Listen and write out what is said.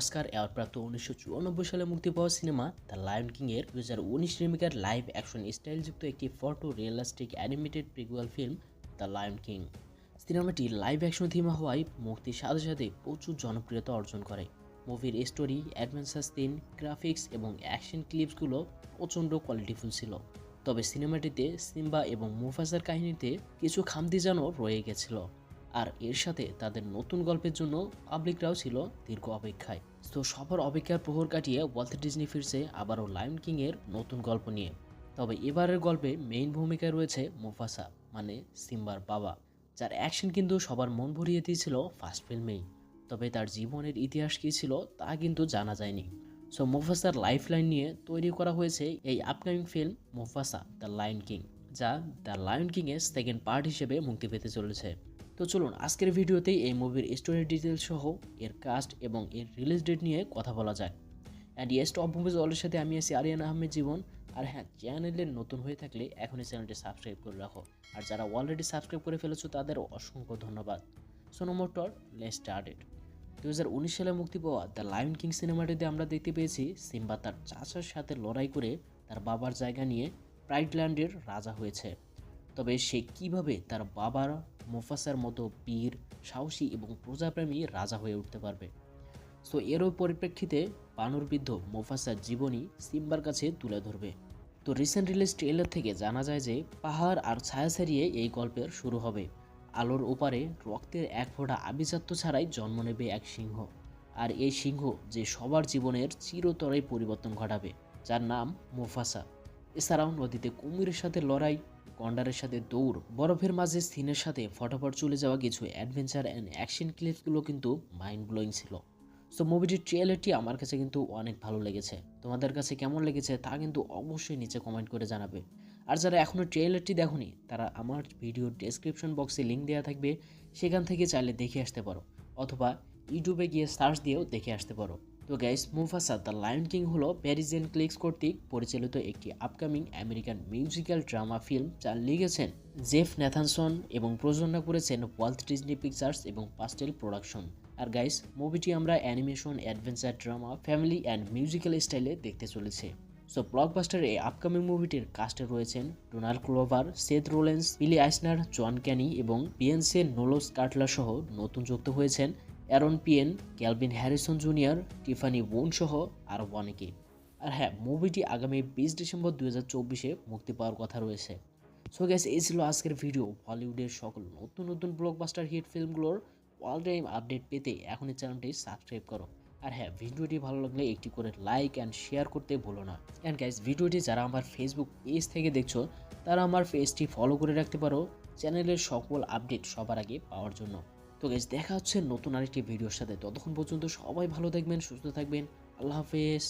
Oscar অ্যাওয়ার্ডপ্রাপ্ত 1994 সালে মুক্তি পাওয়া সিনেমা দ্য লায়ন কিং এর 2019 রিমেকের লাইভ অ্যাকশন স্টাইলযুক্ত একটি photo realistic animated prequel film the lion king. সিনেমাটি লাইভ অ্যাকশন থিমা হওয়ায় মুক্তির সাথে সাথে প্রচুর জনপ্রিয়তা অর্জন করে। মুভির স্টোরি, অ্যাডভেঞ্চার সিন, গ্রাফিক্স এবং অ্যাকশন ক্লিপসগুলো প্রচণ্ড কোয়ালিটিফুল ছিল। তবে সিনেমাটিতে সিম্বা এবং মুফাসার কাহিনীতে কিছু খামতি যেন রয়ে গেছিল। আর এর সাথে তাদের নতুন গল্পের জন্য পাবলিকরাও ছিল দীর্ঘ অপেক্ষায়। তো সবার অপেক্ষার প্রহর কাটিয়ে ওয়াল্ট ডিজনি ফিরছে আবারও লায়ন কিং এর নতুন গল্প নিয়ে। তবে এবারের গল্পে মেইন ভূমিকায় রয়েছে মুফাসা, মানে সিম্বার বাবা, যার অ্যাকশন কিন্তু সবার মন ভরিয়ে দিয়েছিল ফার্স্ট ফিল্মেই। তবে তার জীবনের ইতিহাস কী ছিল তা কিন্তু জানা যায়নি। সো মুফাসার লাইফ লাইন নিয়ে তৈরি করা হয়েছে এই upcoming film মুফাসা the lion king, যা দ্য লায়ন কিং এর সেকেন্ড পার্ট হিসেবে মুক্তি পেতে চলেছে। তো চলুন আজকের ভিডিওতেই এই মুভির স্টোরি ডিটেলস সহ এর কাস্ট এবং এর রিলিজ ডেট নিয়ে কথা বলা যায়। অ্যান্ড ইয়েস, টপ মুভিজ অলরের সাথে আমি আছি আরিয়ান আহমেদ জীবন। আর হ্যাঁ, চ্যানেলে নতুন হয়ে থাকলে এখনই চ্যানেলটি সাবস্ক্রাইব করে রাখো। আর যারা অলরেডি সাবস্ক্রাইব করে ফেলেছো তাদের অসংখ্য ধন্যবাদ। So no more talk, let's start it. 2019 সালে মুক্তি পাওয়া দ্য লায়ন কিং সিনেমাটিতে আমরা দেখতে পেয়েছি সিম্বা তার চাচার সাথে লড়াই করে তার বাবার জায়গা নিয়ে প্রাইডল্যান্ডের রাজা হয়েছে। তবে সে কিভাবে তার বাবার মুফাসার মতো বীর, সাহসী এবং প্রজাপ্রেমী রাজা হয়ে উঠতে পারবে। সো এরও পরিপ্রেক্ষিতে বানরবৃদ্ধ মুফাসার জীবনী সিম্বার কাছে তুলে ধরবে। তো রিসেন্ট রিলিজ ট্রেলার থেকে জানা যায় যে পাহাড় আর ছায়া ছাড়িয়ে এই গল্পের শুরু হবে। আলোর ওপারে রক্তের এক ফোঁটা আভিজাত্য ছাড়াই জন্ম নেবে এক সিংহ। আর এই সিংহ যে সবার জীবনের চিরতরে পরিবর্তন ঘটাবে, যার নাম মুফাসা। এছাড়াও নদীতে কুমিরের সাথে লড়াই, গন্ডারের সাথে দৌড়, বরফের মাঝে সিনের সাথে ফটাফট চলে যাওয়া কিছু অ্যাডভেঞ্চার অ্যান্ড অ্যাকশন ক্লিপসগুলো কিন্তু মাইন্ড ব্লোয়িং ছিল। সো মুভিটির ট্রেলারটি আমার কাছে কিন্তু অনেক ভালো লেগেছে। তোমাদের কাছে কেমন লেগেছে তা কিন্তু অবশ্যই নিচে কমেন্ট করে জানাবে। আর যারা এখনও ট্রেলারটি দেখোনি তারা আমার ভিডিওর ডেসক্রিপশন বক্সে লিঙ্ক দেওয়া থাকবে, সেখান থেকে চাইলে দেখে আসতে পারো, অথবা ইউটিউবে গিয়ে সার্চ দিয়েও দেখে আসতে পারো। তো গাইস, মুফাসা দ্য লায়ন কিং হলো প্যারিজিয়ান ক্লিক্স কর্তৃক পরিচালিত একটি upcoming American musical drama film, যা লিখেছেন জেফ ন্যাথানসন এবং প্রযোজনা করেছেন ওয়াল্ট ডিজনি পিকচার্স এবং পাস্টেল প্রোডাকশন। আর গাইস, মুভিটি আমরা animation, adventure, drama, family and musical স্টাইলে দেখতে চলেছে। সো ব্লকবাস্টার এই আপকামিং মুভিটির কাস্টে রয়েছেন ডোনাল্ড গ্লোভার, সেথ রোলেন্স, বিলি আইসনার, জন ক্যানি এবং বিয়েন্সে নোলোস কাটলার সহ নতুন যুক্ত হয়েছেন Aaron Pierre, Calvin Harrison junior, Tiffany Boone সহ আরও অনেকে। আর হ্যাঁ, মুভিটি আগামী 20 ডিসেম্বর 2024 মুক্তি পাওয়ার কথা রয়েছে। সো গ্যাস, এই ছিল আজকের ভিডিও। বলিউডের সকল নতুন নতুন ব্লকবাস্টার হিট ফিল্মগুলোর অল টাইম আপডেট পেতে এখনই চ্যানেলটি সাবস্ক্রাইব করো। আর হ্যাঁ, ভিডিওটি ভালো লাগলে একটি করে লাইক অ্যান্ড শেয়ার করতে ভুলো না। অ্যান্ড গাইস, ভিডিওটি যারা আমার ফেসবুক পেজ থেকে দেখছো তারা আমার পেজটি ফলো করে রাখতে পারো চ্যানেলের সকল আপডেট সবার আগে পাওয়ার জন্য। তো গাইস, দেখা হচ্ছে নতুন আরেকটি ভিডিওর সাথে। ততক্ষণ পর্যন্ত সবাই ভালো থাকবেন, সুস্থ থাকবেন। আল্লাহ হাফেজ।